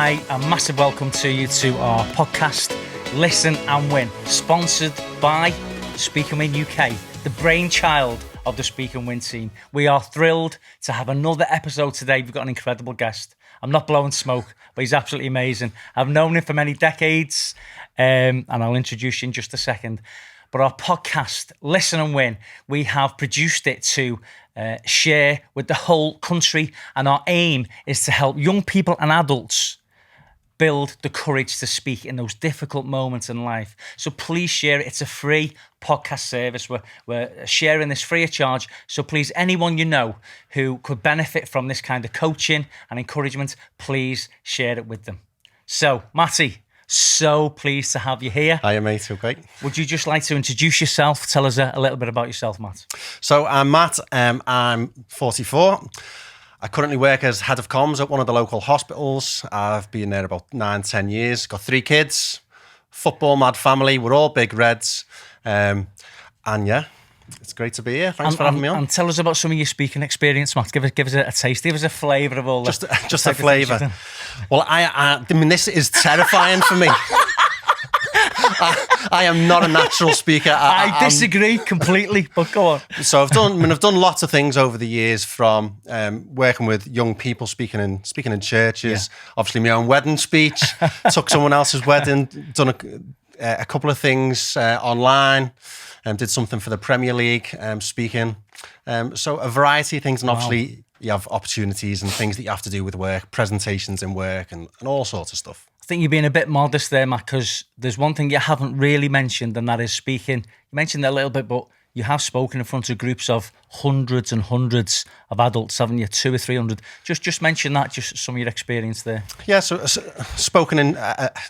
Hi, a massive welcome to you to our podcast, Listen and Win, sponsored by Speak and Win UK, the brainchild of the Speak and Win team. We are thrilled to have another episode today. We've got an incredible guest. I'm not blowing smoke, but he's absolutely amazing. I've known him for many decades, and I'll introduce you in just a second. But our podcast, Listen and Win, we have produced it to share with the whole country, and our aim is to help young people and adults build the courage to speak in those difficult moments in life. So please share it. It's a free podcast service. We're sharing this free of charge. So please, anyone you know who could benefit from this kind of coaching and encouragement, please share it with them. So, Matty, so pleased to have you here. Hiya, mate. Okay. Would you just like to introduce yourself? Tell us a little bit about yourself, Matt. So I'm Matt. I'm 44. I currently work as head of comms at one of the local hospitals. I've been there about 9-10 years. Got 3 kids. Football mad family. We're all big Reds. And yeah, it's great to be here. Thanks for having me on. And tell us about some of your speaking experience, Matt. Give us a taste. Give us a flavour of all that. Just a flavour. Well, I mean, this is terrifying for me. I am not a natural speaker. I disagree completely, but go on. So I've done lots of things over the years, from working with young people, speaking in churches. Yeah. Obviously, my own wedding speech. Took someone else's wedding. Done a couple of things online. Did something for the Premier League, speaking. So a variety of things, and obviously you have opportunities and things that you have to do with work, presentations in work, and all sorts of stuff. I think you're being a bit modest there, Matt, because there's one thing you haven't really mentioned, and that is speaking. You mentioned that a little bit, but you have spoken in front of groups of hundreds and hundreds of adults, haven't you? 200 or 300. Just mention that, just some of your experience there. Yeah, so spoken in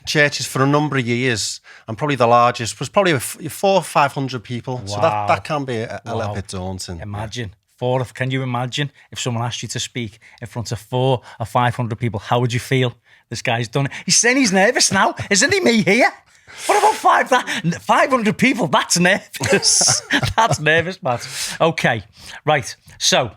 churches for a number of years, and probably the largest was probably 400 or 500 people. Wow. So that can be a little bit daunting. Imagine. Can you imagine if someone asked you to speak in front of 400 or 500 people? How would you feel? This guy's done it. He's saying he's nervous now. Isn't he, me here? What about 500 people? That's nervous. That's nervous, Matt. Okay, right. So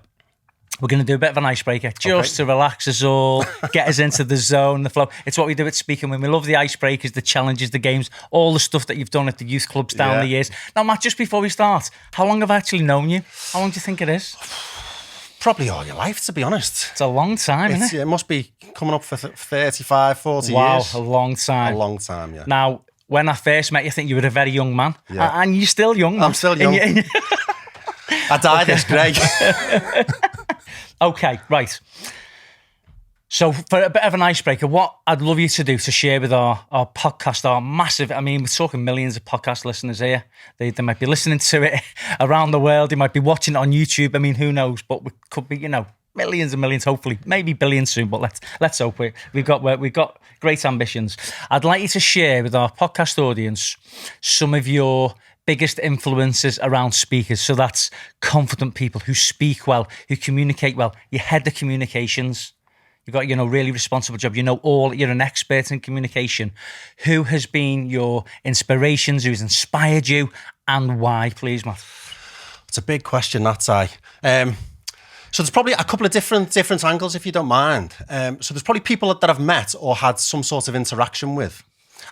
we're going to do a bit of an icebreaker just to relax us all, get us into the zone, the flow. It's what we do at Speaking When. We love the icebreakers, the challenges, the games, all the stuff that you've done at the youth clubs down the years. Now, Matt, just before we start, how long have I actually known you? How long do you think it is? Probably all your life, to be honest. It's a long time, isn't it? Yeah, it must be coming up for 35, 40 wow, years. Wow, a long time. A long time, yeah. Now, when I first met you, I think you were a very young man. Yeah. And you're still young, man. I'm still young. I died this grey. Okay, right. So for a bit of an icebreaker, what I'd love you to do to share with our podcast, our massive, I mean, we're talking millions of podcast listeners here. They might be listening to it around the world. They might be watching it on YouTube. I mean, who knows? But we could be, millions and millions, hopefully, maybe billions soon. But let's hope we've got great ambitions. I'd like you to share with our podcast audience some of your biggest influences around speakers. So that's confident people who speak well, who communicate well. You're head of communications. You've got, really responsible job. You're an expert in communication. Who has been your inspirations? Who's inspired you, and why, please, Matt? It's a big question, that's So there's probably a couple of different angles, if you don't mind. So there's probably people that I've met or had some sort of interaction with,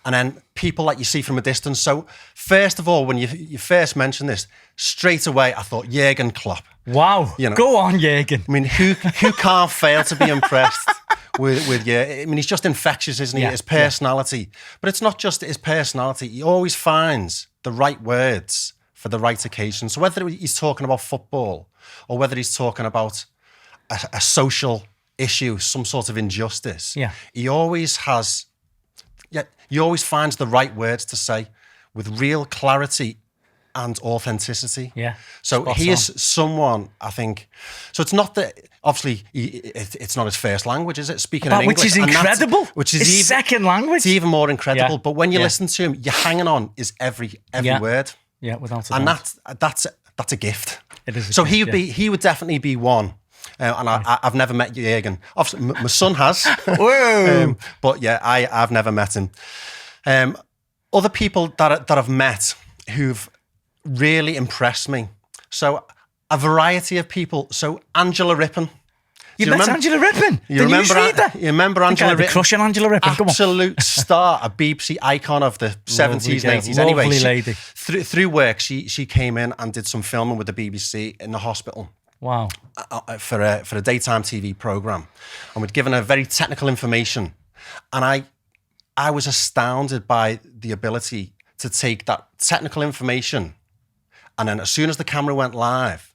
and then people that you see from a distance. So first of all, when you first mentioned this, straight away I thought Jurgen Klopp. Wow. Go on, Jurgen. I mean, who can't fail to be impressed with you? I mean, he's just infectious, isn't he? Yeah, his personality. Yeah. But it's not just his personality. He always finds the right words for the right occasion. So whether he's talking about football or whether he's talking about a social issue, some sort of injustice, he always finds the right words to say with real clarity and authenticity. Yeah. So he is someone, I think. So it's not that, obviously, it's not his first language, is it? Speaking in English. Which is incredible. Which is his second language. It's even more incredible. Yeah. But when you listen to him, you're hanging on is every word. Yeah, without a doubt. And that's a gift. It is. So he would definitely be one. And I've never met Jurgen. Obviously, my son has. Whoa! But yeah, I've never met him. Other people that I've met who've really impressed me. So a variety of people. So Angela Rippon, You met Angela Rippon. You remember Angela Rippon? Crush on Angela Rippon. Come on. Absolute star, a BBC icon of the 70s and 80s. Anyway, lovely lady. Through work, she came in and did some filming with the BBC in the hospital. Wow. For a daytime TV program, and we'd given her very technical information, and I was astounded by the ability to take that technical information, and then as soon as the camera went live,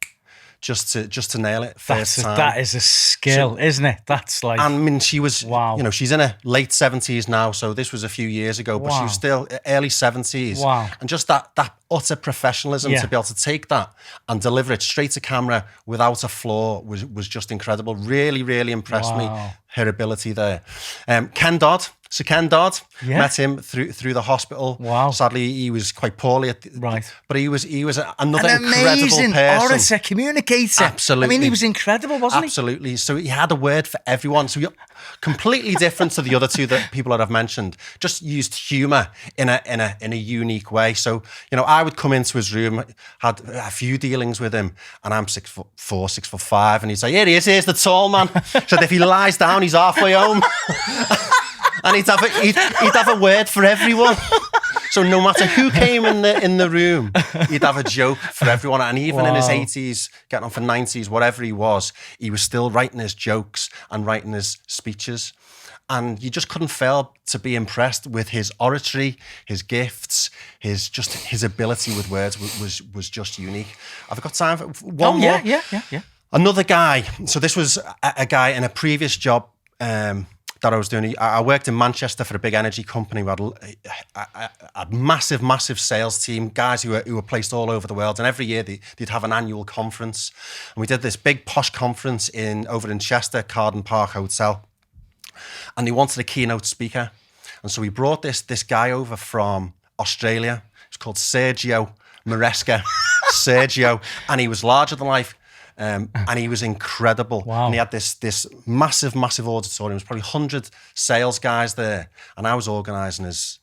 just to nail it first time. That is a skill, isn't it? That's like... I mean, she was, wow. You know, she's in her late 70s now, so this was a few years ago, but she was still early 70s. Wow. And just that utter professionalism to be able to take that and deliver it straight to camera without a flaw was just incredible. Really, really impressed me, her ability there. Ken Dodd. So Ken Dodd, met him through the hospital. Wow. Sadly, he was quite poorly. But he was another an incredible amazing person. orator, communicator. Absolutely. I mean, he was incredible, wasn't he? Absolutely. So he had a word for everyone. So you're completely different to the other two people that I've mentioned. Just used humour in a unique way. So, you know, I would come into his room, had a few dealings with him, and I'm 6'4", 6'5", and he'd say, "Here he is, here's the tall man." So if he lies down, he's halfway home. And he'd have a word for everyone. So no matter who came in the room, he'd have a joke for everyone. And even in his 80s, getting on for 90s, whatever he was still writing his jokes and writing his speeches. And you just couldn't fail to be impressed with his oratory, his gifts, his ability with words was just unique. I've got time for one more. Yeah. Another guy. So this was a guy in a previous job that I was doing. I worked in Manchester for a big energy company. We had a massive sales team, guys who were placed all over the world. And every year they'd have an annual conference. And we did this big posh conference over in Chester, Carden Park Hotel. And they wanted a keynote speaker. And so we brought this guy over from Australia. It's called Sergio Maresca. Sergio. And he was larger than life. And he was incredible. Wow. And he had this massive auditorium. There was probably 100 sales guys there. And I was organising his,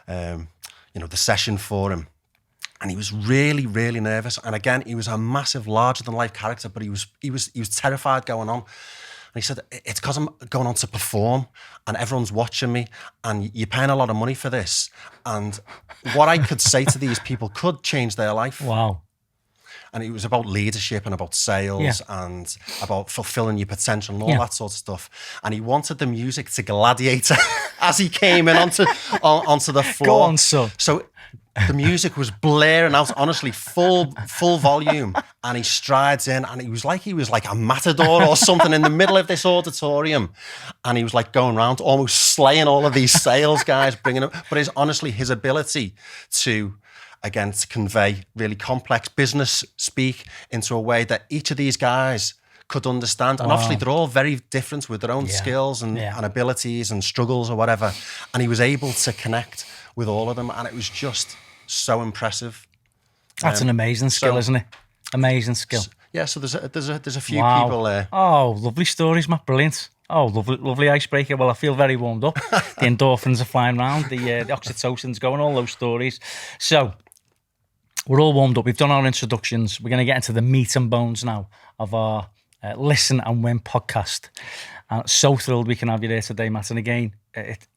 the session for him. And he was really, really nervous. And again, he was a massive, larger than life character, but he was terrified going on. And he said, "It's because I'm going on to perform and everyone's watching me and you're paying a lot of money for this. And what I could say to these people could change their life." Wow. And it was about leadership and about sales and about fulfilling your potential and all that sort of stuff. And he wanted the music to Gladiator as he came in onto the floor. Go on, son. So the music was blaring out, honestly, full volume. And he strides in and he was like a matador or something in the middle of this auditorium. And he was like going around almost slaying all of these sales guys, bringing them. But his ability to convey really complex business speak into a way that each of these guys could understand. And obviously they're all very different with their own skills and abilities and struggles or whatever. And he was able to connect with all of them. And it was just so impressive. That's an amazing skill, isn't it? Amazing skill. Yeah, so there's a few people there. Oh, lovely stories, Matt. Brilliant. Oh, lovely icebreaker. Well, I feel very warmed up. The endorphins are flying around. The oxytocin's going, all those stories. So, we're all warmed up. We've done our introductions. We're going to get into the meat and bones now of our Listen and Win podcast. So thrilled we can have you there today, Matt. And again,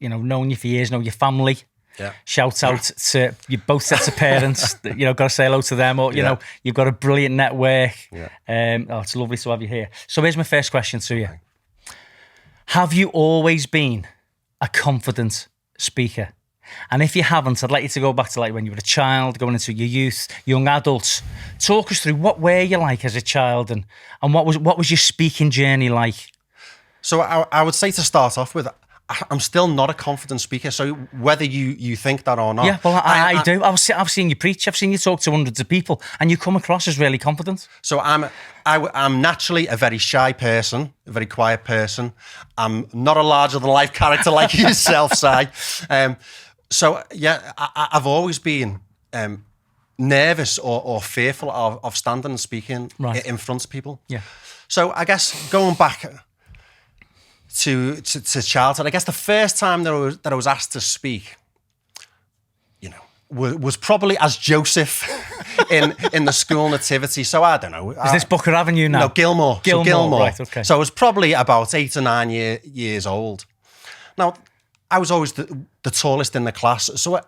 knowing you for years, know your family. Yeah. Shout out to you both sets of parents. Got to say hello to them. Or you've got a brilliant network. Yeah. It's lovely to have you here. So here's my first question to you: have you always been a confident speaker? And if you haven't, I'd like you to go back to like when you were a child, going into your youth, young adults. Talk us through what were you like as a child, and what was your speaking journey like? So I would say to start off with, I'm still not a confident speaker. So whether you think that or not, yeah, well, I do. I've seen you preach. I've seen you talk to hundreds of people, and you come across as really confident. So I'm naturally a very shy person, a very quiet person. I'm not a larger than life character like yourself, Si. So yeah, I've always been nervous or fearful of standing and speaking in front of people. Yeah. So I guess going back to childhood, I guess the first time that I was asked to speak, was probably as Joseph in the school nativity. So I don't know. Is this Booker Avenue now? No, Gilmore. So Gilmore, right, okay. So I was probably about 8 or 9 years old. Now, I was always the tallest in the class. So,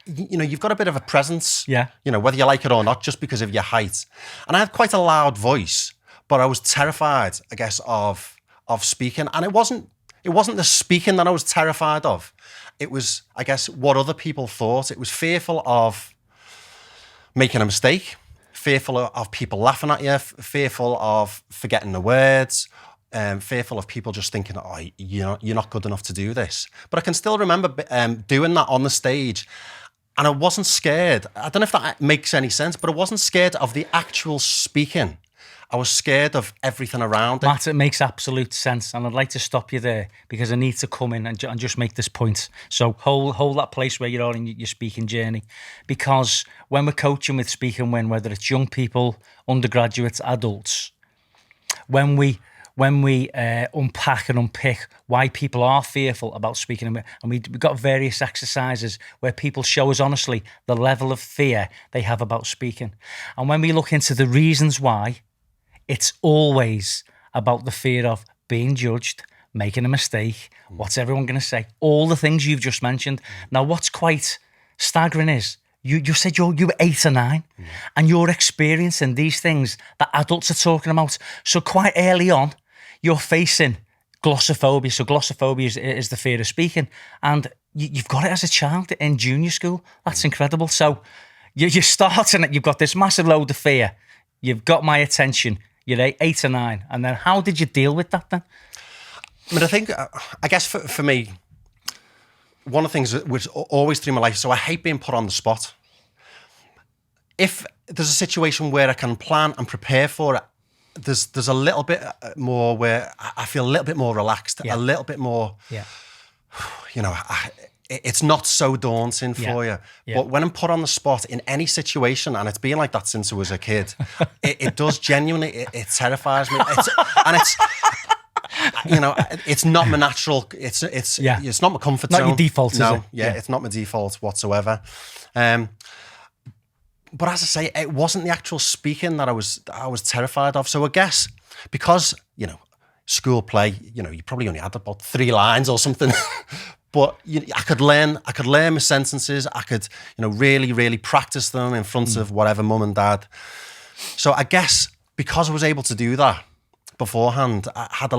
you've got a bit of a presence, whether you like it or not, just because of your height. And I had quite a loud voice, but I was terrified, I guess, of speaking. And it wasn't the speaking that I was terrified of. It was, I guess, what other people thought. It was fearful of making a mistake, fearful of people laughing at you, fearful of forgetting the words, fearful of people just thinking, oh, you're not good enough to do this. But I can still remember doing that on the stage, and I wasn't scared. I don't know if that makes any sense, but I wasn't scared of the actual speaking. I was scared of everything around it. Matt, it makes absolute sense, and I'd like to stop you there because I need to come in and just make this point. So hold that place where you are in your speaking journey, because when we're coaching with Speak and Win, whether it's young people, undergraduates, adults, when we unpack and unpick why people are fearful about speaking, and we've got various exercises where people show us honestly the level of fear they have about speaking. And when we look into the reasons why, it's always about the fear of being judged, making a mistake, what's everyone going to say, all the things you've just mentioned. Now, what's quite staggering is you said you were 8 or 9 and you're experiencing these things that adults are talking about. So quite early on, you're facing glossophobia. So glossophobia is the fear of speaking. And you've got it as a child in junior school. That's incredible. So you're starting it. You've got this massive load of fear. You've got my attention. You're 8 or 9. And then how did you deal with that then? I mean, I guess for me, one of the things that was always through my life, so I hate being put on the spot. If there's a situation where I can plan and prepare for it, there's a little bit more where I feel a little bit more relaxed, a little bit more, it's not so daunting for you. Yeah. But when I'm put on the spot in any situation, and it's been like that since I was a kid, it does genuinely, it terrifies me. It's not my natural, it's not my comfort zone. Not your default, is it? Yeah, it's not my default whatsoever. But as I say, it wasn't the actual speaking that I was terrified of. So I guess because, school play, you probably only had about 3 lines or something. But I could learn my sentences. I could, really, really practice them in front of whatever mum and dad. So I guess because I was able to do that beforehand, I had,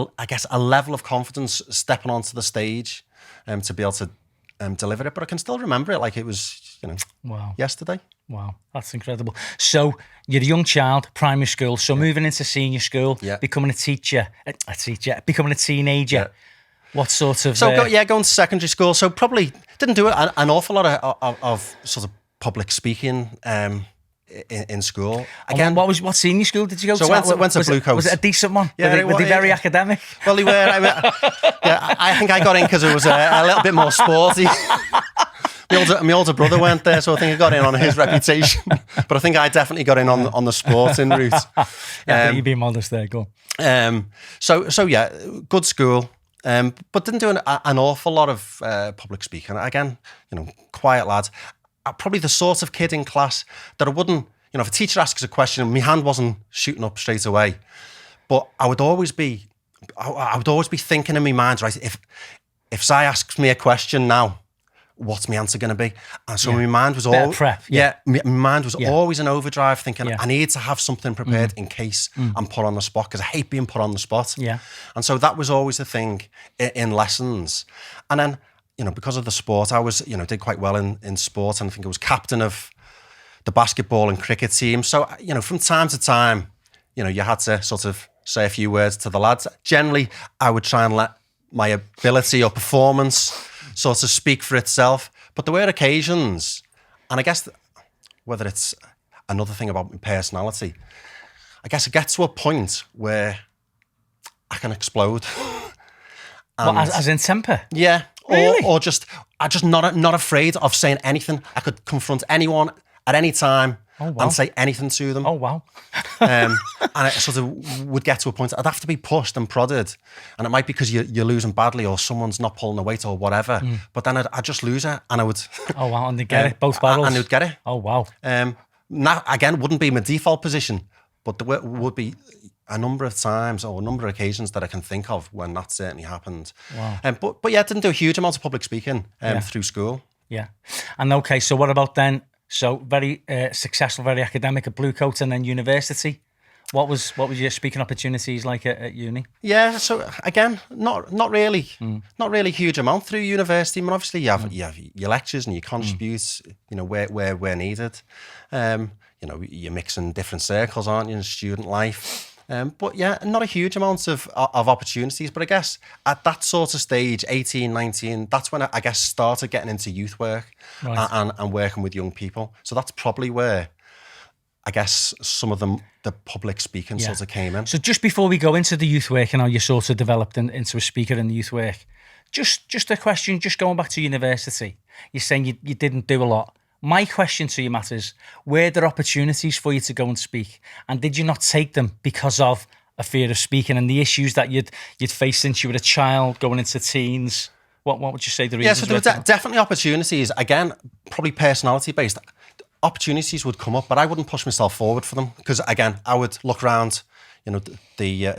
a level of confidence stepping onto the stage to be able to deliver it. But I can still remember it like it was, yesterday. Wow, that's incredible. So you're a young child, primary school. So moving into senior school, becoming a becoming a teenager. Yeah. What sort of... So, going to secondary school. So probably didn't do an awful lot of sort of public speaking in school. Again, what senior school did you go to? So I went to Blue Coat. Was it a decent one? Yeah, were they very academic? Well, they were. I think I got in because it was a little bit more sporty. My older brother went there, so I think I got in on his reputation. But I think I definitely got in on the sporting route. You're being modest there. Go on. So yeah, good school. But didn't do an awful lot of public speaking. Again, quiet lad. Probably the sort of kid in class that I wouldn't, if a teacher asks a question, my hand wasn't shooting up straight away. But I would always be thinking in my mind, right, if Si asks me a question now, what's my answer going to be? And so my mind was always prep. My mind was always in overdrive, thinking I need to have something prepared in case I'm put on the spot, because I hate being put on the spot. Yeah. And so that was always the thing in lessons. And then, because of the sport, I was, did quite well in sport, and I think I was captain of the basketball and cricket team. So, from time to time, you had to sort of say a few words to the lads. Generally, I would try and let my ability or performance sort of speak for itself. But there were occasions, and I guess whether it's another thing about my personality, I guess I get to a point where I can explode. As in temper? Yeah. Really? Or just, I'm just not afraid of saying anything. I could confront anyone at any time, and say anything to them. Oh, wow. And I sort of would get to a point, I'd have to be pushed and prodded. And it might be because you're losing badly or someone's not pulling the weight or whatever. But then I'd just lose it and I would... Oh, wow. And they'd get it, both barrels? And they'd get it. Oh, wow. Now, again, wouldn't be my default position, but there would be a number of times or a number of occasions that I can think of when that certainly happened. Wow. But yeah, I didn't do a huge amount of public speaking through school. Yeah. And okay, so what about then? So very successful, very academic at Blue Coat and then university. What was your speaking opportunities like at uni? Yeah, so again, not really huge amount through university. I mean, obviously you have your lectures and you contribute, where needed. You're mixing different circles, aren't you, in student life. But yeah, not a huge amount of opportunities. But I guess at that sort of stage, 18, 19, that's when I guess started getting into youth work and working with young people. So that's probably where I guess some of the public speaking sort of came in. So just before we go into the youth work and how you sort of developed into a speaker in the youth work, just a question, just going back to university, you're saying you didn't do a lot. My question to you, Matt, is were there opportunities for you to go and speak? And did you not take them because of a fear of speaking and the issues that you'd faced since you were a child, going into teens? What would you say the reasons were? Yeah, so there were definitely opportunities. Again, probably personality-based. Opportunities would come up, but I wouldn't push myself forward for them because, again, I would look around, the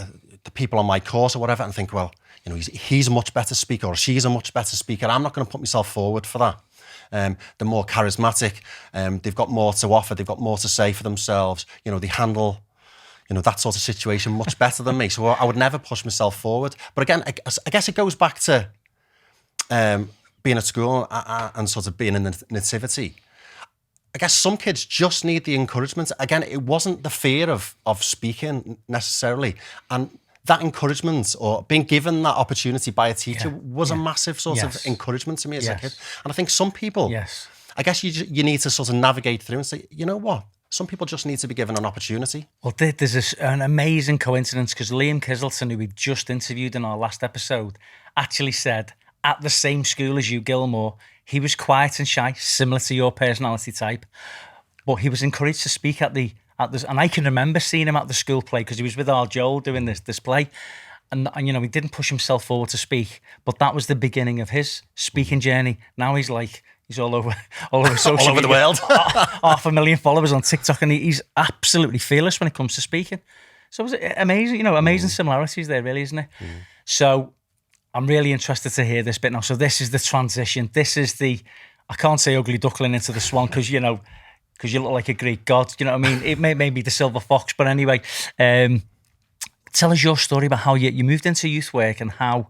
people on my course or whatever and think, well, he's a much better speaker or she's a much better speaker. I'm not going to put myself forward for that. They're more charismatic. They've got more to offer. They've got more to say for themselves. They handle, that sort of situation much better than me. So I would never push myself forward. But again, I guess it goes back to being at school and sort of being in the nativity. I guess some kids just need the encouragement. Again, it wasn't the fear of speaking necessarily. And that encouragement or being given that opportunity by a teacher was a massive sort of encouragement to me as a kid. And I think some people, I guess you need to sort of navigate through and say, you know what? Some people just need to be given an opportunity. Well, there's an amazing coincidence because Liam Kiselton, who we just interviewed in our last episode, actually said at the same school as you, Gilmore, he was quiet and shy, similar to your personality type, but he was encouraged to speak at this, and I can remember seeing him at the school play because he was with our Joel doing this play, and he didn't push himself forward to speak, but that was the beginning of his speaking journey. Now he's all over social all over the world, 500,000 followers on TikTok, and he's absolutely fearless when it comes to speaking. So it was amazing, amazing similarities there, really, isn't it? So I'm really interested to hear this bit now. So this is the transition. This is I can't say ugly duckling into the swan because you look like a Greek god. You know what I mean? It may be the silver fox, but anyway, tell us your story about how you moved into youth work and how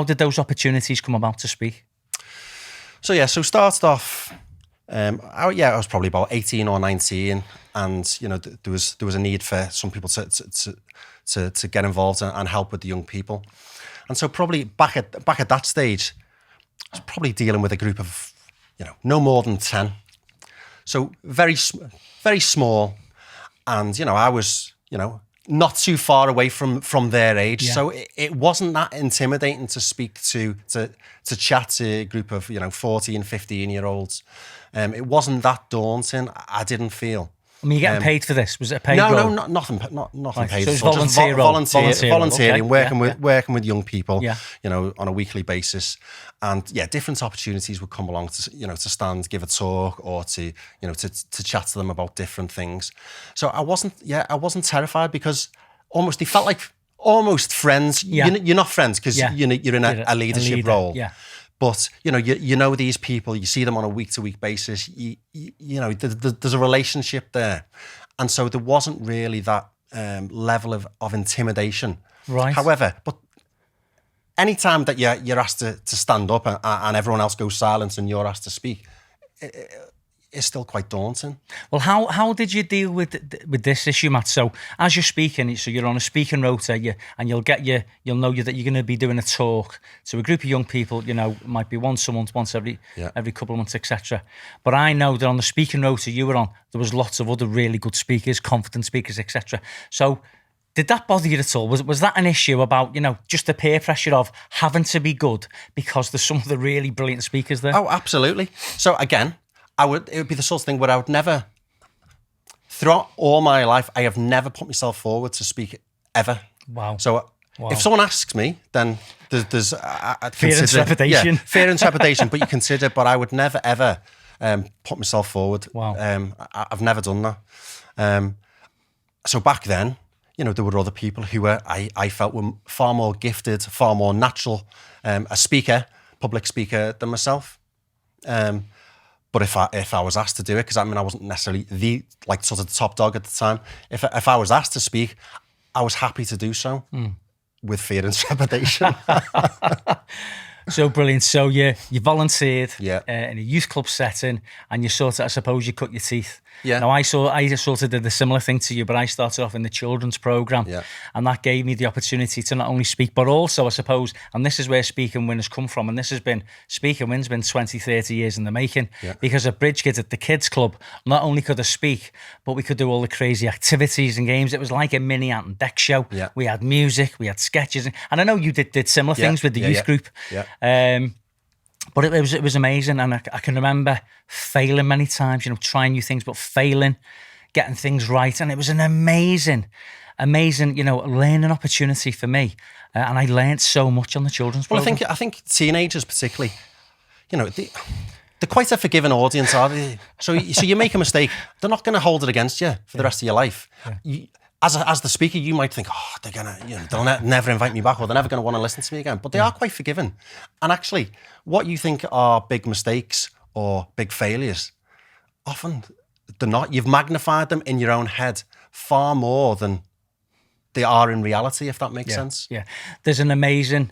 did those opportunities come about to speak? So started off, I was probably about 18 or 19 and, there was a need for some people to get involved and help with the young people. And so probably back at that stage, I was probably dealing with a group of, no more than 10. So very small. And, I was, not too far away from their age. Yeah. So it wasn't that intimidating to speak to chat to a group of, 14, 15-year-olds. It wasn't that daunting, I didn't feel. I mean, you're getting paid for this? Was it a paid role? No, nothing right. paid. So it's volunteering, okay. working with young people, on a weekly basis. And different opportunities would come along to stand, give a talk or to chat to them about different things. So I wasn't terrified because they felt like almost friends. Yeah. You're not friends because you're in a leadership role. Yeah. But, you know these people, you see them on a week-to-week basis, there's a relationship there. And so there wasn't really that level of intimidation. Right. However, but any time that you're asked to stand up and everyone else goes silent and you're asked to speak, it's still quite daunting. Well, how did you deal with this issue, Matt? So as you're speaking, so you're on a speaking rota, and you'll know that you're going to be doing a talk to a group of young people. Might be once a month, once every couple of months, etc. But I know that on the speaking rota you were on, there was lots of other really good speakers, confident speakers, etc. So did that bother you at all? Was that an issue about just the peer pressure of having to be good because there's some of the really brilliant speakers there? Oh, absolutely. So again, it would be the sort of thing where I would never throughout all my life, I have never put myself forward to speak ever. Wow. So if someone asks me, then there's fear and trepidation. Yeah, fear and trepidation, but you consider, but I would never, ever put myself forward. Wow. I've never done that. So back then, you know, there were other people who I felt were far more gifted, far more natural, a public speaker than myself. But if I was asked to do it, because I mean I wasn't necessarily the sort of the top dog at the time. If I was asked to speak, I was happy to do so with fear and trepidation. So brilliant. So you volunteered Yeah. In a youth club setting, and you sort of, I suppose, you cut your teeth. Yeah. Now I sort of did a similar thing to you, but I started off in the children's program, Yeah. and that gave me the opportunity to not only speak, but also, I suppose, and this is where Speak and Win has come from, and this has been, Speak and Win's been 20, 30 years in the making, because at Bridge Kids, at the kids club, not only could I speak, but we could do all the crazy activities and games. It was like a mini Ant and Deck show. Yeah. We had music, we had sketches, and I know you did similar things with the youth group. Yeah. But it was amazing, and I can remember failing many times, you know, trying new things, but failing, getting things right, and it was an amazing, you know, learning opportunity for me, and I learned so much on the children's program. Well, I think teenagers particularly, you know, they're quite a forgiving audience, are they? So you make a mistake, they're not going to hold it against you for the rest of your life. Yeah. As the speaker, you might think, oh, they're gonna, you know, they'll never invite me back, or they're never going to want to listen to me again. But they are quite forgiving. And actually, what you think are big mistakes or big failures, often they're not. You've magnified them in your own head far more than they are in reality, if that makes sense. Yeah, there's an amazing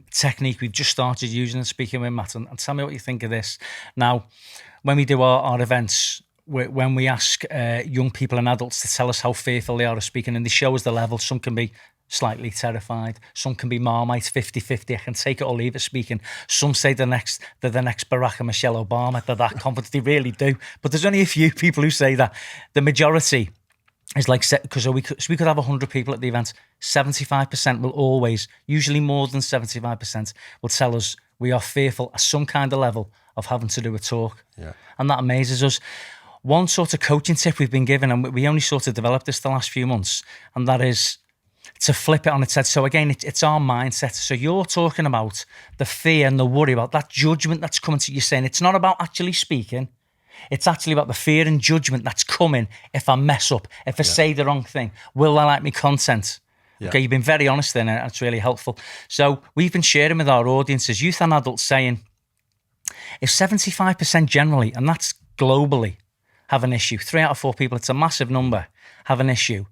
technique we've just started using and speaking with Matt, and tell me what you think of this. Now, when we do our events, when we ask young people and adults to tell us how fearful they are of speaking, and they show us the level, some can be slightly terrified, some can be Marmite 50-50, I can take it or leave it speaking. Some say they're the next Barack and Michelle Obama, they're that confident, they really do. But there's only a few people who say that. The majority is like, because we could have 100 people at the event, 75% will always, usually more than 75%, will tell us we are fearful at some kind of level of having to do a talk. Yeah. And that amazes us. One sort of coaching tip we've been given, and we only sort of developed this the last few months, and that is to flip it on its head. So again, it's our mindset. So you're talking about the fear and the worry about that judgment that's coming to you, saying it's not about actually speaking. It's actually about the fear and judgment that's coming if I mess up, if I say the wrong thing. Will they like my content? Yeah. Okay, you've been very honest then, and it's really helpful. So we've been sharing with our audiences, youth and adults, saying if 75% generally, and that's globally, have an issue, 3 out of 4 people, it's a massive number, have an issue.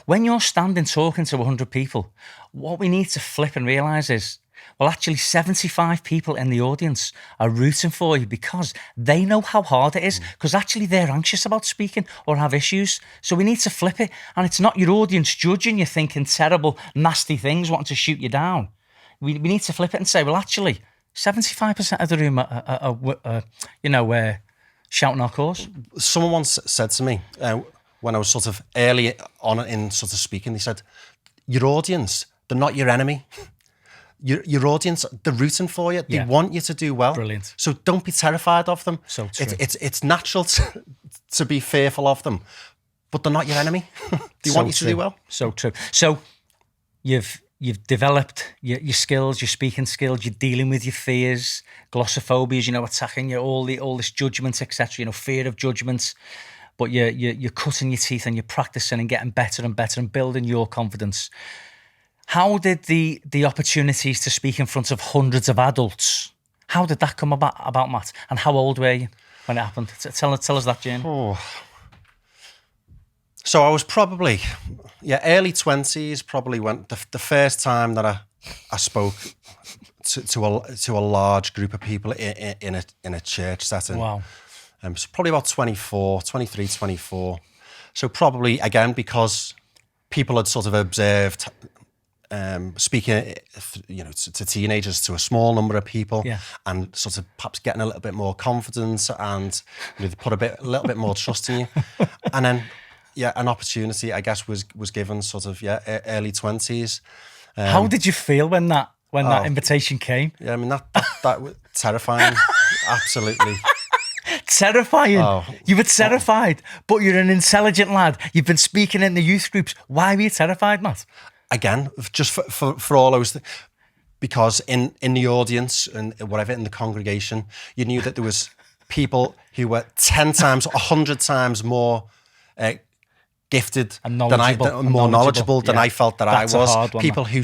When you're standing talking to 100 people, what we need to flip and realise is, well, actually 75 people in the audience are rooting for you because they know how hard it is, because actually they're anxious about speaking or have issues. So we need to flip it, and it's not your audience judging you, thinking terrible, nasty things, wanting to shoot you down. We need to flip it and say, well, actually, 75% of the room are shouting our cause. Someone once said to me, when I was sort of early on in sort of speaking, they said, your audience, they're not your enemy. Your audience, they're rooting for you. They want you to do well. Brilliant. So don't be terrified of them. So true. It's natural to be fearful of them, but they're not your enemy. They want you to do well. So true. So you've developed your skills, your speaking skills, you're dealing with your fears, glossophobias, attacking you, all this judgment, etc., fear of judgment. But you're cutting your teeth and you're practicing and getting better and better and building your confidence. How did the opportunities to speak in front of hundreds of adults, how did that come about, Matt? And how old were you when it happened? Tell us that, Jane. So I was probably, early 20s, probably when the first time that I spoke to a large group of people in a church setting. Wow. So probably about 23, 24. So probably, again, because people had sort of observed speaking, to teenagers, to a small number of people, and sort of perhaps getting a little bit more confidence and they put a little bit more trust in you. And then, an opportunity, I guess, was given sort of, early 20s. How did you feel when that invitation came? Yeah, I mean, that was terrifying. Absolutely. terrifying. Oh. You were terrified, but you're an intelligent lad. You've been speaking in the youth groups. Why were you terrified, Matt? Again, just for all those because in the audience and whatever, in the congregation, you knew that there was people who were 10 times, 100 times more gifted and knowledgeable, more knowledgeable than I felt that That's I was. A hard one, people who,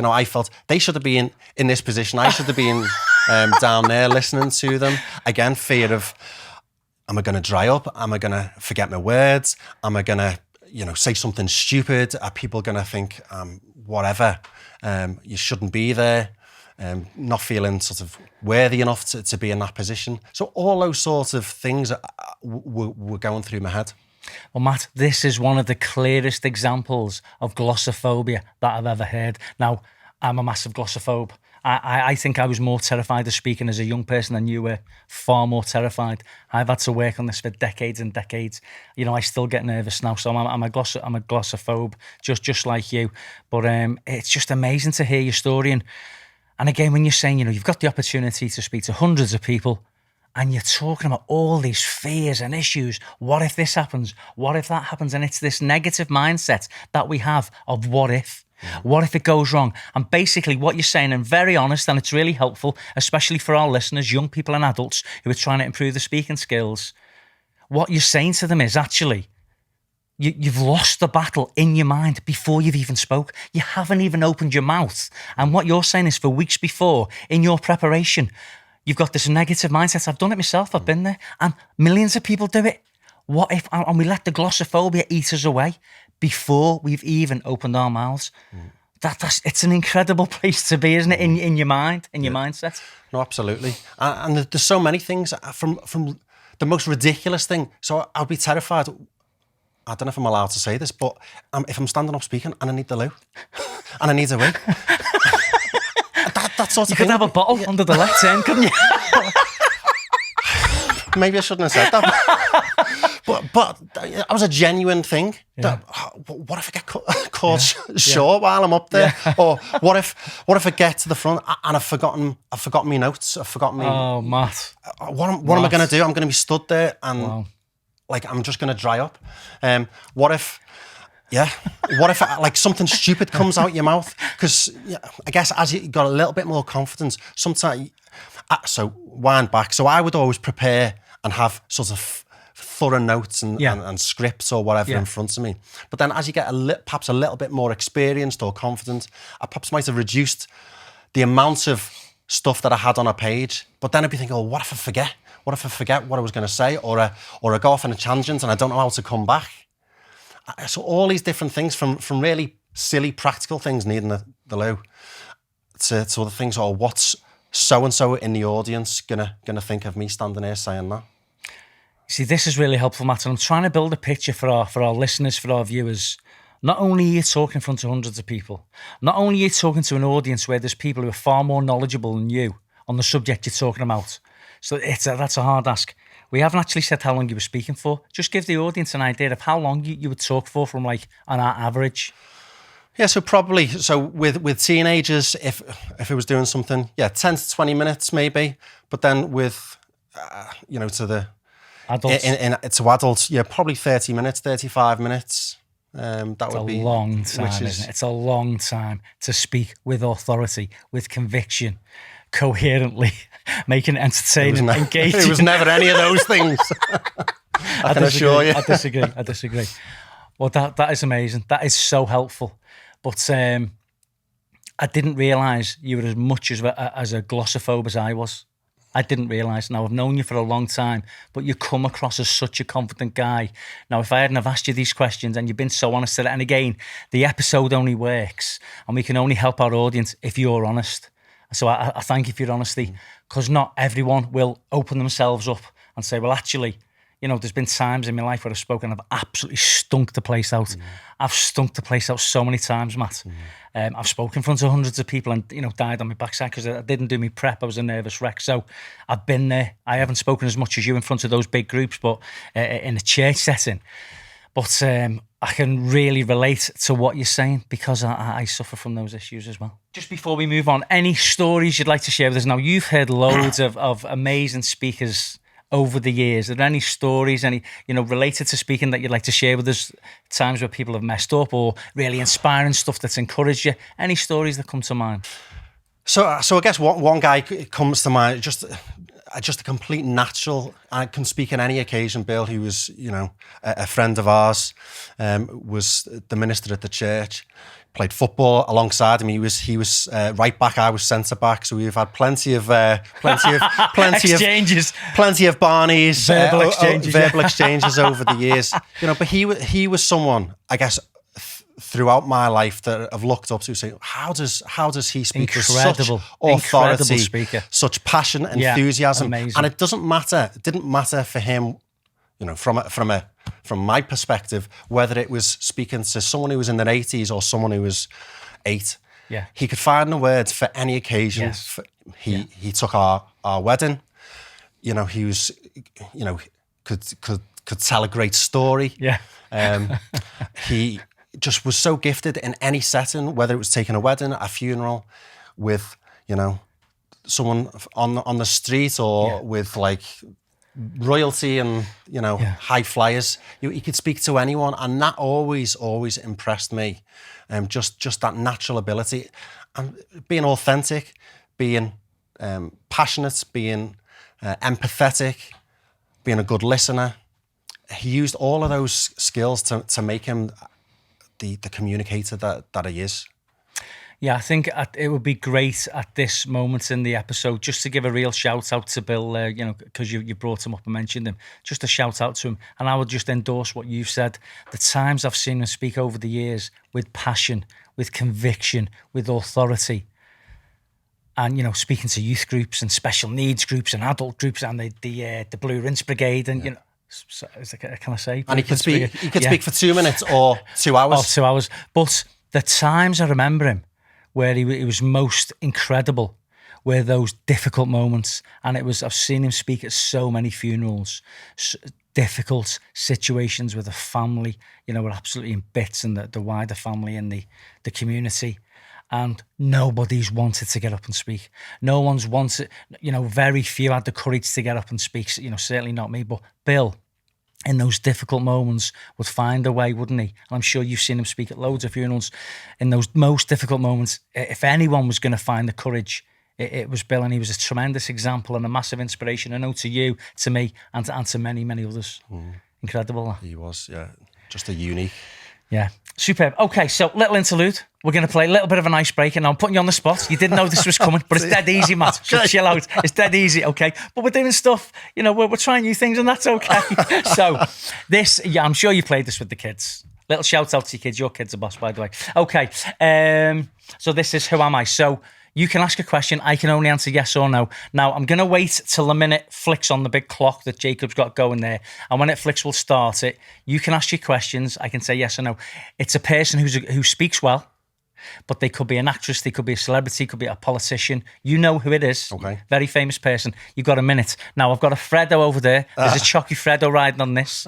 I felt they should have been in this position. I should have been down there listening to them. Again, fear of, am I going to dry up? Am I going to forget my words? Am I going to, say something stupid? Are people going to think, whatever, you shouldn't be there? Not feeling sort of worthy enough to be in that position. So all those sorts of things were going through my head. Well, Matt, this is one of the clearest examples of glossophobia that I've ever heard. Now, I'm a massive glossophobe. I think I was more terrified of speaking as a young person than you were, far more terrified. I've had to work on this for decades and decades. I still get nervous now, so I'm a glossophobe, just like you. But it's just amazing to hear your story. And again, when you're saying, you've got the opportunity to speak to hundreds of people, and you're talking about all these fears and issues. What if this happens? What if that happens? And it's this negative mindset that we have of what if? What if it goes wrong? And basically what you're saying, and very honest, and it's really helpful, especially for our listeners, young people and adults who are trying to improve their speaking skills. What you're saying to them is actually, you've lost the battle in your mind before you've even spoke. You haven't even opened your mouth. And what you're saying is for weeks before, in your preparation, you've got this negative mindset. I've done it myself. I've been there. And millions of people do it. What if, and we let the glossophobia eat us away before we've even opened our mouths? It's an incredible place to be, isn't it? In your mind, in your mindset. No, absolutely. And there's so many things from the most ridiculous thing. So I'll be terrified. I don't know if I'm allowed to say this, but if I'm standing up speaking and I need the loo and I need a wee. That sort of thing. You could have a bottle under the left hand, couldn't you? Maybe I shouldn't have said that. But that was a genuine thing. Yeah. What if I get caught short while I'm up there? Yeah. Or what if I get to the front and I've forgotten my notes? I've forgotten me. Oh, Matt. What am I going to do? I'm going to be stood there and I'm just going to dry up. What if something stupid comes out your mouth? Because I guess as you got a little bit more confidence, sometimes. So wind back. So I would always prepare and have sort of thorough notes and scripts or whatever in front of me. But then as you get perhaps a little bit more experienced or confident, I perhaps might have reduced the amount of stuff that I had on a page. But then I'd be thinking, oh, what if I forget? What if I forget what I was going to say? Or I go off on a tangent and I don't know how to come back. So all these different things from really silly practical things needing the loo to the things, or what's so-and-so in the audience gonna think of me standing here saying that. See, this is really helpful, Matt, and I'm trying to build a picture for our listeners, for our viewers. Not only are you talking in front of hundreds of people, not only are you talking to an audience where there's people who are far more knowledgeable than you on the subject you're talking about. So that's a hard ask. We haven't actually said how long you were speaking for. Just give the audience an idea of how long you would talk for from on our average. Yeah, so probably, with teenagers, if it was doing something, 10 to 20 minutes maybe. But then with, to the adults, to adults, probably 30 minutes, 35 minutes. That would be a long time, isn't it? It's a long time to speak with authority, with conviction, coherently, making it entertaining, engaging. It was never any of those things. I can assure you. I disagree. Well, that is amazing. That is so helpful. But I didn't realise you were as much as a glossophobe as I was. I didn't realise. Now, I've known you for a long time, but you come across as such a confident guy. Now, if I hadn't have asked you these questions and you've been so honest today, and again, the episode only works and we can only help our audience if you're honest. So I thank you for your honesty, because not everyone will open themselves up and say, well, actually, there's been times in my life where I've spoken, I've absolutely stunk the place out. I've stunk the place out so many times, Matt. I've spoken in front of hundreds of people and, died on my backside because I didn't do my prep. I was a nervous wreck. So I've been there. I haven't spoken as much as you in front of those big groups, but in a church setting. But I can really relate to what you're saying, because I suffer from those issues as well. Just before we move on, any stories you'd like to share with us? Now, you've heard loads of amazing speakers over the years? Are there any stories, any, related to speaking that you'd like to share with us? Times where people have messed up or really inspiring stuff that's encouraged you? Any stories that come to mind? So I guess one guy comes to mind, just a complete natural. I can speak on any occasion. Bill, who was, a friend of ours, was the minister at the church. Played football alongside him. He was right back. I was centre back. So we've had plenty of exchanges, plenty of Barneys, verbal exchanges over the years. But he was someone, I guess, throughout my life that I've looked up to, saying, how does he speak with such authority, such passion, enthusiasm? Amazing. And it didn't matter for him, from my perspective, whether it was speaking to someone who was in their 80s or someone who was 8. Yeah. He could find the words for any occasion. Yes. He took our wedding. He was, could tell a great story. Yeah. He just was so gifted in any setting, whether it was taking a wedding, a funeral, with, someone on the street or with like royalty and, high flyers. He could speak to anyone, and that always impressed me. Just that natural ability and being authentic, being passionate, being empathetic, being a good listener. He used all of those skills to make him the communicator that he is. Yeah, I think it would be great at this moment in the episode just to give a real shout out to Bill, because you brought him up and mentioned him. Just a shout out to him. And I would just endorse what you've said. The times I've seen him speak over the years with passion, with conviction, with authority. And, speaking to youth groups and special needs groups and adult groups and the Blue Rinse Brigade and, so, can I say? And he could speak for 2 minutes or 2 hours. Or 2 hours. But the times I remember him where he was most incredible were those difficult moments. And I've seen him speak at so many funerals, difficult situations with a family, we're absolutely in bits, and the wider family and the community. And nobody's wanted to get up and speak. No one's wanted, very few had the courage to get up and speak, certainly not me. But Bill, in those difficult moments, would find a way, wouldn't he? And I'm sure you've seen him speak at loads of funerals. In those most difficult moments, if anyone was going to find the courage, it was Bill, and he was a tremendous example and a massive inspiration, I know, to you, to me, and to many, many others. Incredible. He was, just a unique. Yeah, superb. Okay, so little interlude. We're going to play a little bit of an icebreaker. Now, I'm putting you on the spot. You didn't know this was coming, but it's dead easy, Matt. So chill out. It's dead easy, okay? But we're doing stuff, we're trying new things, and that's okay. So this, I'm sure you played this with the kids. Little shout out to your kids. Your kids are boss, by the way. Okay, so this is Who Am I? So you can ask a question. I can only answer yes or no. Now, I'm going to wait till a minute flicks on the big clock that Jacob's got going there. And when it flicks, we'll start it. You can ask your questions. I can say yes or no. It's a person who speaks well, but they could be an actress, they could be a celebrity, could be a politician. You know who it is. Okay. Very famous person. You've got a minute. Now, I've got a Freddo over there. There's a Chocky Freddo riding on this.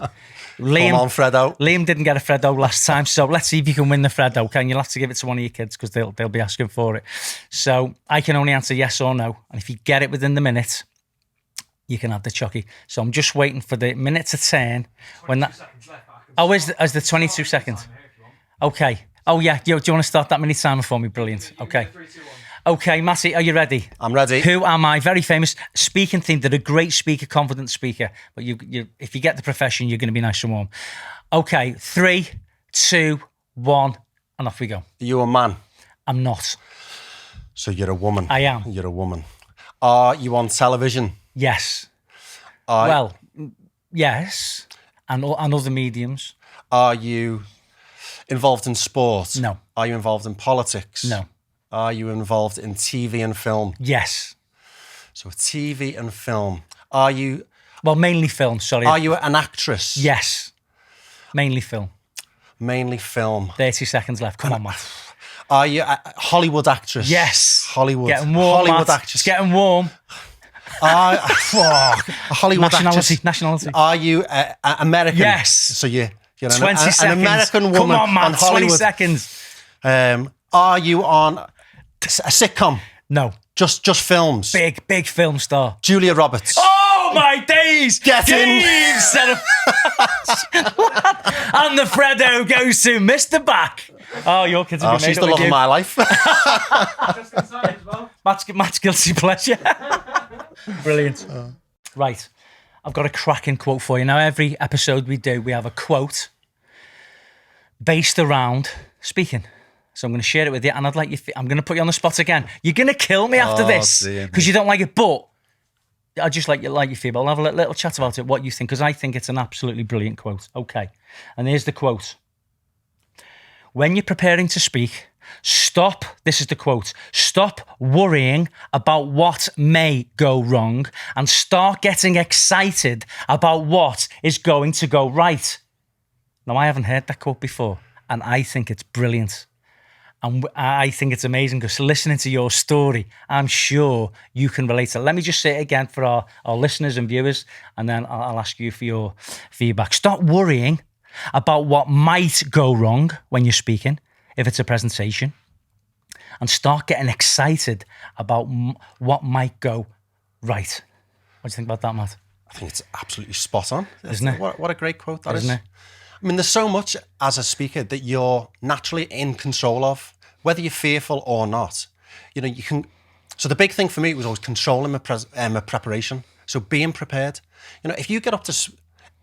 Come on, Freddo. Liam didn't get a Freddo last time, so let's see if you can win the Freddo. Okay, and you'll have to give it to one of your kids because they'll be asking for it. So I can only answer yes or no, and if you get it within the minute, you can have the Chocky. So I'm just waiting for the minute to turn. When that? Oh, is the 22 seconds? Okay. Oh yeah. Do you want to start that mini timer for me? Brilliant. Okay. Okay, Matty, are you ready? I'm ready. Who am I? Very famous speaking theme. They're a great speaker, confident speaker. But if you get the profession, you're going to be nice and warm. Okay, 3, 2, 1, and off we go. Are you a man? I'm not. So you're a woman? I am. You're a woman. Are you on television? Yes. Yes. And other mediums. Are you involved in sport? No. Are you involved in politics? No. Are you involved in TV and film? Yes. So TV and film. Are you... Well, mainly film, sorry. Are you an actress? Yes. Mainly film. Mainly film. 30 seconds left. Come on, Matt. Are you a Hollywood actress? Yes. Hollywood. Getting warm, Hollywood Matt. actress. It's getting warm. A Hollywood actress. Nationality. Are you American? Yes. So you're 20 seconds. an American woman. Come on, man. On Hollywood. 20 seconds. Are you on a sitcom? No. Just films. Big film star. Julia Roberts. Oh, Oh my days! Get in. Jeeves! And the Fredo goes to Mr. Back. Oh, your kids have been she's made the up love with of you. my life. Just inside as well. Matt's guilty pleasure. Brilliant. Right. I've got a cracking quote for you. Now, every episode we do, we have a quote based around speaking. So I'm going to share it with you, and I'd like you. I'm going to put you on the spot again. You're going to kill me after this dear me. because you don't like it, but I just like your feedback. I'll have a little chat about it, what you think, because I think it's an absolutely brilliant quote. Okay, and here's the quote. When you're preparing to speak, stop, this is the quote, stop worrying about what may go wrong and start getting excited about what is going to go right. Now, I haven't heard that quote before, and I think it's brilliant. And I think it's amazing because listening to your story, I'm sure you can relate to it. Let me just say it again for our listeners and viewers, and then I'll ask you for your feedback. Stop worrying about what might go wrong when you're speaking, if it's a presentation, and start getting excited about what might go right. What do you think about that, Matt? I think it's absolutely spot on. Isn't it? What a great quote that is. Isn't it? I mean, there's so much as a speaker that you're naturally in control of, whether you're fearful or not. You know, you can. So the big thing for me was always controlling my preparation. So being prepared. You know, if you get up to,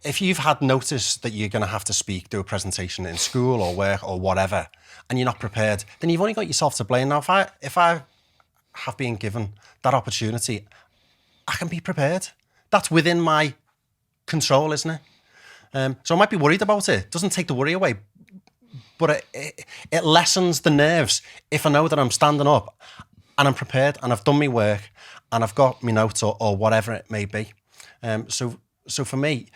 if you've had notice that you're going to have to speak, do a presentation in school or work or whatever, and you're not prepared, then you've only got yourself to blame. Now, if I have been given that opportunity, I can be prepared. That's within my control, isn't it? So I might be worried about it. It doesn't take the worry away, but it lessens the nerves if I know that I'm standing up and I'm prepared and I've done my work and I've got my notes or whatever it may be. So for me,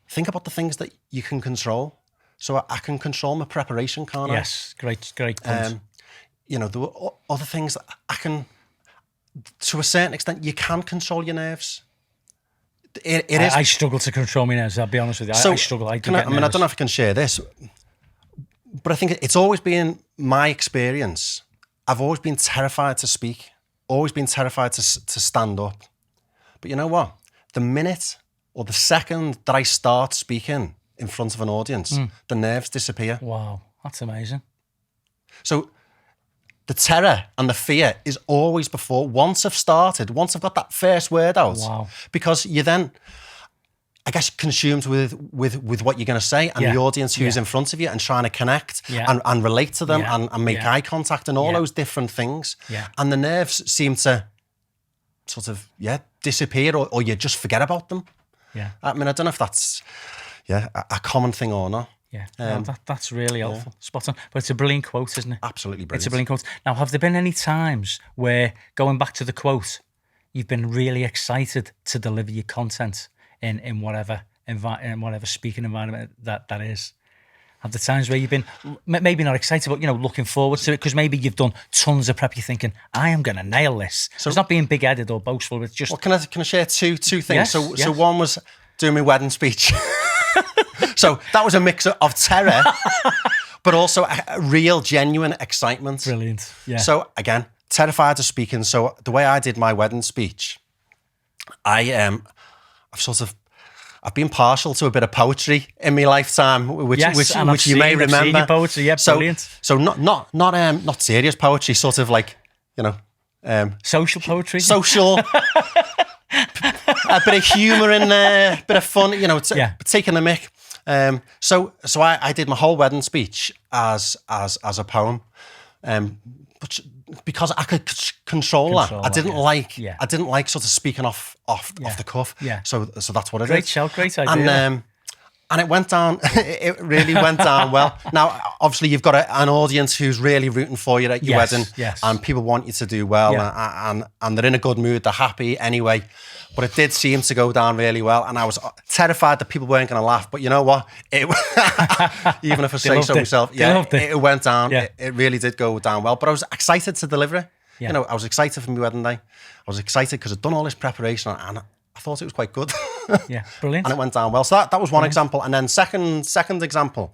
think about the things that you can control. So I can control my preparation, can't I? Yes, great point. You know, there are other things that I can, to a certain extent, you can control your nerves. It is. I struggle to control my nerves, I'll be honest with you. I struggle. I don't know if I can share this, but I think it's always been my experience. I've always been terrified to speak, always been terrified to stand up. But you know what? The minute or the second that I start speaking in front of an audience, the nerves disappear. Wow, that's amazing. So the terror and the fear is always before. Once I've started, once I've got that first word out, wow. Because you then, I guess, consumed with what you're going to say and the audience who's in front of you and trying to connect and relate to them and make eye contact and all those different things. Yeah. And the nerves seem to sort of, disappear or you just forget about them. Yeah. I mean, I don't know if that's, a common thing or not. Yeah, that's really helpful. Spot on. But it's a brilliant quote, isn't it? Absolutely brilliant. It's a brilliant quote. Now, have there been any times where, going back to the quote, you've been really excited to deliver your content in whatever speaking environment that is? Have the times where you've been maybe not excited, but looking forward to it because maybe you've done tons of prep. You're thinking, I am going to nail this. So it's not being big-headed or boastful. It's just. Well, can I share two things? Yes, so one was doing my wedding speech. So that was a mix of terror, but also a real, genuine excitement. Brilliant. Yeah. So again, terrified of speaking. So the way I did my wedding speech, I've been partial to a bit of poetry in my lifetime, which you may remember. I've seen your poetry, brilliant. So not serious poetry, sort of like social poetry, social. A bit of humour in there, a bit of fun, taking the mick. So I did my whole wedding speech as a poem, but because I could control that. I didn't like sort of speaking off the cuff. Yeah. So that's what it is. Great show, great idea. And it went down. It really went down well. Now, obviously, you've got an audience who's really rooting for you at your wedding, and people want you to do well, and they're in a good mood. They're happy anyway. But it did seem to go down really well, and I was terrified that people weren't going to laugh. But you know what? Even if I say so myself, it went down. Yeah. It really did go down well. But I was excited to deliver it. Yeah. I was excited for my wedding day. I was excited because I'd done all this preparation, and I thought it was quite good. Yeah, brilliant. And it went down well. So that was one example. And then second example.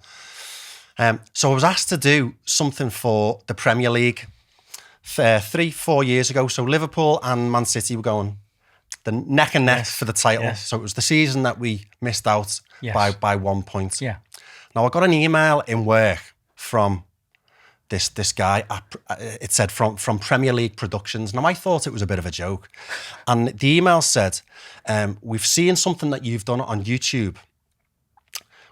So I was asked to do something for the Premier League 3-4 years ago. So Liverpool and Man City were going the neck and neck Yes. for the title. Yes. So it was the season that we missed out Yes. by 1 point. Yeah. Now I got an email in work from this guy. It said from Premier League Productions. Now I thought it was a bit of a joke, and the email said, "We've seen something that you've done on YouTube.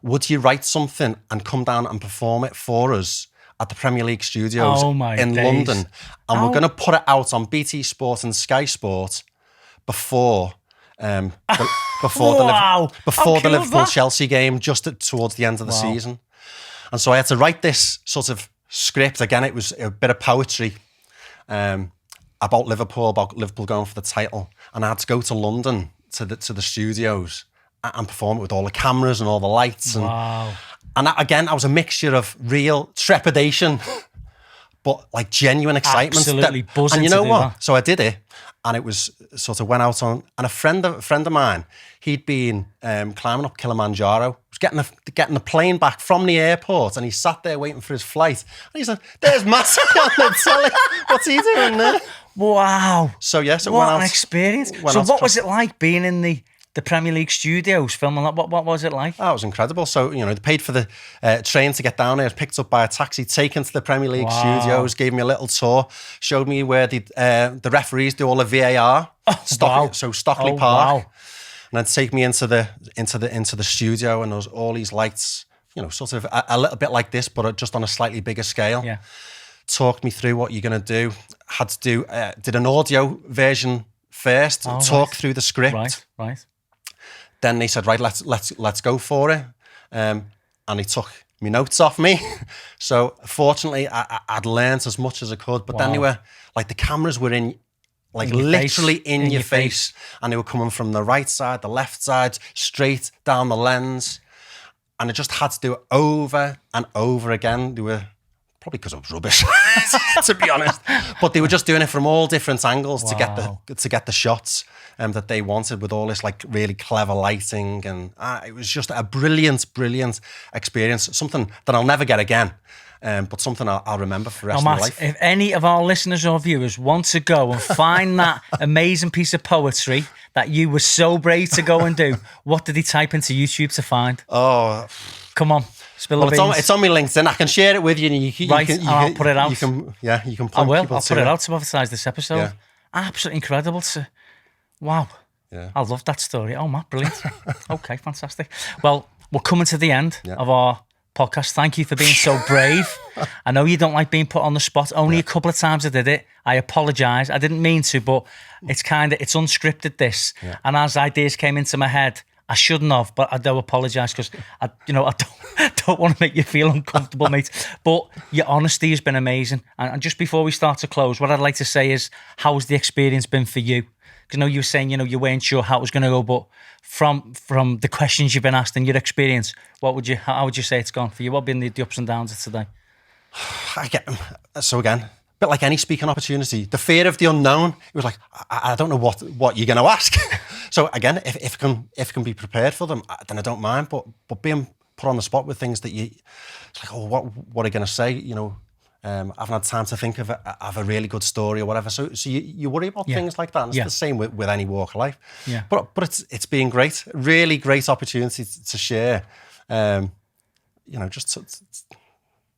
Would you write something and come down and perform it for us at the Premier League studios in days. London? And we're going to put it out on BT Sport and Sky Sport before before Wow. the How cool is Liverpool that? Chelsea game, just towards the end of the season." And so I had to write this sort of script. Again, it was a bit of poetry about Liverpool going for the title. And I had to go to London to the studios and perform it with all the cameras and all the lights. Wow. And again, I was a mixture of real trepidation, but like genuine excitement. Absolutely buzzing And you to know do what? that. So I did it, and it was sort of went out on. And a friend of mine, he'd been climbing up Kilimanjaro. Was getting the plane back from the airport, and he sat there waiting for his flight. And he said, "There's Matty on the telly. What's he doing there?" Wow. So yes, it What went out. an experience. went So out what across- was it like being in the Premier League studios filming that? What was it like? Oh, it was incredible. So, they paid for the train to get down there, picked up by a taxi, taken to the Premier League Wow. studios, gave me a little tour, showed me where the referees do all the VAR. wow. So Stockley Oh, Park. wow. And then take me into the studio, and there was all these lights, sort of a little bit like this, but just on a slightly bigger scale. Yeah. Talked me through what you're going to do. Had to do, did an audio version first, Oh, talk right. through the script. Right. Then they said, right, let's go for it. And he took me notes off me. So fortunately, I'd learned as much as I could. But then they were like, the cameras were in your literally face. in your face. And they were coming from the right side, the left side, straight down the lens. And I just had to do it over and over again. They were probably because I was rubbish, to be honest. But they were just doing it from all different angles to get the shots that they wanted, with all this like really clever lighting, and it was just a brilliant experience. Something that I'll never get again, but something I'll remember for the rest of my Matt, life. if any of our listeners or viewers want to go and find that amazing piece of poetry that you were so brave to go and do, what did he type into YouTube to find? Oh, Come on, spill well, the beans. it's on my LinkedIn. I can share it with you, and you can. Right, and I'll put it out. You can point I will. people I'll to put it out to advertise this episode. Yeah. Absolutely incredible. Wow. Yeah. I love that story. Oh, Matt, brilliant. Okay, fantastic. Well, we're coming to the end Yeah. of our podcast. Thank you for being so brave. I know you don't like being put on the spot. Only a couple of times I did it. I apologise. I didn't mean to, but it's unscripted, this. Yeah. And as ideas came into my head, I shouldn't have, but I do apologise because I don't want to make you feel uncomfortable, mate. But your honesty has been amazing. And just before we start to close, what I'd like to say is, how's the experience been for you? Because I know you were saying, you weren't sure how it was going to go, but from the questions you've been asked and your experience, how would you say it's gone for you? What have been the ups and downs of today? So again, a bit like any speaking opportunity, the fear of the unknown. It was like, I don't know what you're going to ask. So again, if it can be prepared for them, then I don't mind. But being put on the spot with things that it's like, oh, what are you going to say? I haven't had time to think of a really good story or whatever. So you worry about things like that. And it's the same with any walk of life. Yeah. But it's been great, really great opportunity to share. Just to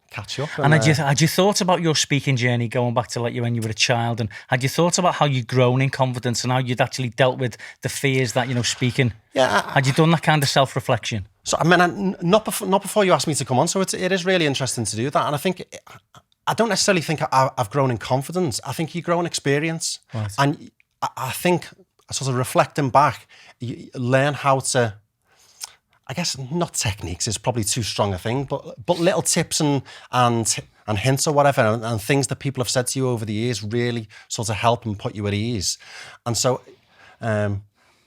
catch up. And had you thought about your speaking journey going back to you when you were a child? And had you thought about how you'd grown in confidence and how you'd actually dealt with the fears that, speaking? Yeah. Had you done that kind of self-reflection? So, not before you asked me to come on. So it is really interesting to do that. And I think, I don't necessarily think I've grown in confidence. I think you grow in experience. Right. And I think, sort of reflecting back, you learn how to, I guess not techniques is probably too strong a thing, but little tips and hints or whatever, and things that people have said to you over the years really sort of help and put you at ease. And so,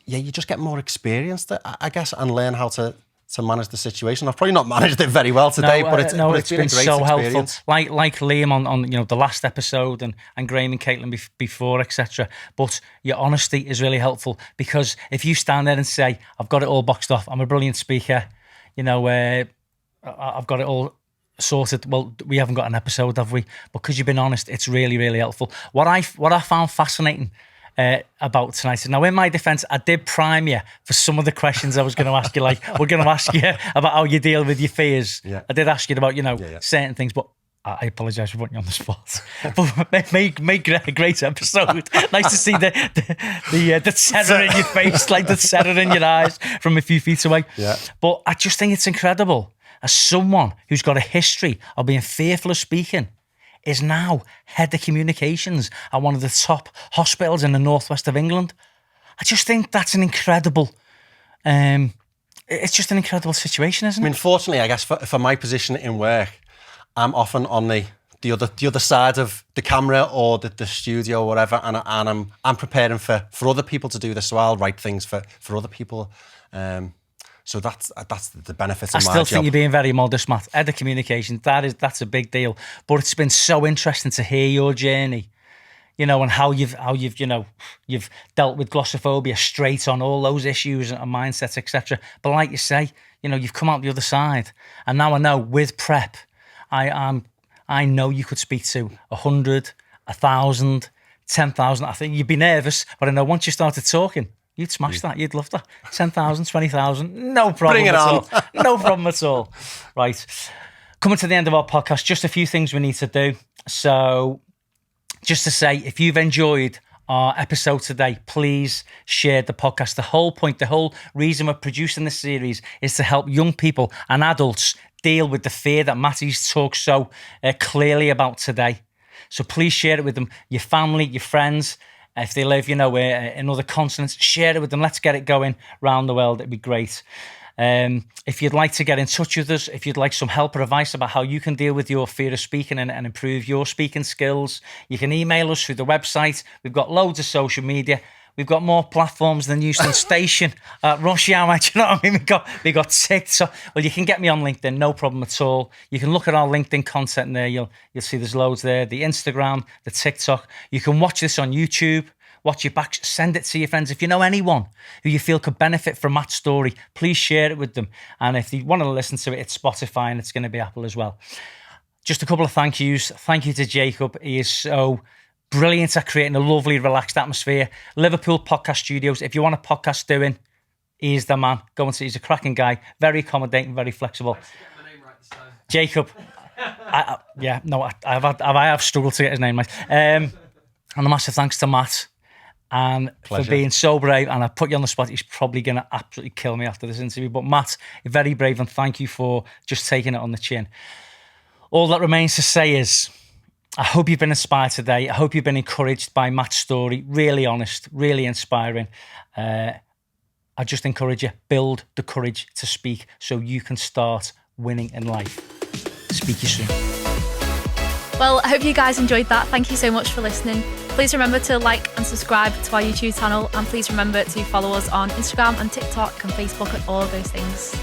you just get more experienced, I guess, and learn how to manage the situation. I've probably not managed it very well today, but it's been a great so helpful. experience. Like Liam on the last episode, and Graham and Caitlin before, etc. But your honesty is really helpful, because if you stand there and say, I've got it all boxed off, I'm a brilliant speaker, I've got it all sorted. Well, we haven't got an episode, have we? Because you've been honest, it's really, really helpful. What I found fascinating about tonight. Now, in my defense, I did prime you for some of the questions I was going to ask you. Like, we're going to ask you about how you deal with your fears. Yeah. I did ask you about, Yeah. certain things, but I apologise for putting you on the spot. But make a great episode. Nice to see the terror in your face, like the terror in your eyes from a few feet away. Yeah. But I just think it's incredible. As someone who's got a history of being fearful of speaking, is now head of communications at one of the top hospitals in the northwest of England. I just think that's an incredible, it's just an incredible situation, isn't it? I mean, fortunately, I guess for my position in work, I'm often on the other side of the camera or the studio or whatever, and I'm preparing for other people to do this, so I'll write things for other people. So that's the benefit of my job. I still think you're being very modest, Matt. Head of communication, that's a big deal. But it's been so interesting to hear your journey, and how you've dealt with glossophobia straight on, all those issues and mindsets, etc. But like you say, you've come out the other side, and now I know with prep, I know you could speak to 100, 1,000, 10,000. I think you'd be nervous, but I know once you started talking, you'd smash that. You'd love that. 10,000, 20,000, no problem Bring it at on. all. No problem at all. Right. Coming to the end of our podcast, just a few things we need to do. So just to say, if you've enjoyed our episode today, please share the podcast. The whole reason we're producing this series is to help young people and adults deal with the fear that Matty's talked so clearly about today. So please share it with them, your family, your friends. If they live, in other continents, share it with them. Let's get it going around the world. It'd be great. If you'd like to get in touch with us, if you'd like some help or advice about how you can deal with your fear of speaking and improve your speaking skills, you can email us through the website. We've got loads of social media. We've got more platforms than Euston Station at rush hour. Do you know what I mean? We got TikTok. Well, you can get me on LinkedIn, no problem at all. You can look at our LinkedIn content there. You'll see there's loads there. The Instagram, the TikTok. You can watch this on YouTube. Watch it back. Send it to your friends. If you know anyone who you feel could benefit from Matt's story, please share it with them. And if you want to listen to it, it's Spotify and it's going to be Apple as well. Just a couple of thank yous. Thank you to Jacob. He is so brilliant at creating a lovely, relaxed atmosphere. Liverpool Podcast Studios. If you want a podcast doing, he's the man. Go and see. He's a cracking guy. Very accommodating, very flexible. Get my name right this time. Jacob. I have struggled to get his name right. And a massive thanks to Matt. And Pleasure. for being so brave, and I put you on the spot, he's probably going to absolutely kill me after this interview. But Matt, you're very brave, and thank you for just taking it on the chin. All that remains to say is, I hope you've been inspired today. I hope you've been encouraged by Matt's story. Really honest, really inspiring. I just encourage you, build the courage to speak so you can start winning in life. Speak you soon. Well, I hope you guys enjoyed that. Thank you so much for listening. Please remember to like and subscribe to our YouTube channel, and please remember to follow us on Instagram and TikTok and Facebook and all of those things.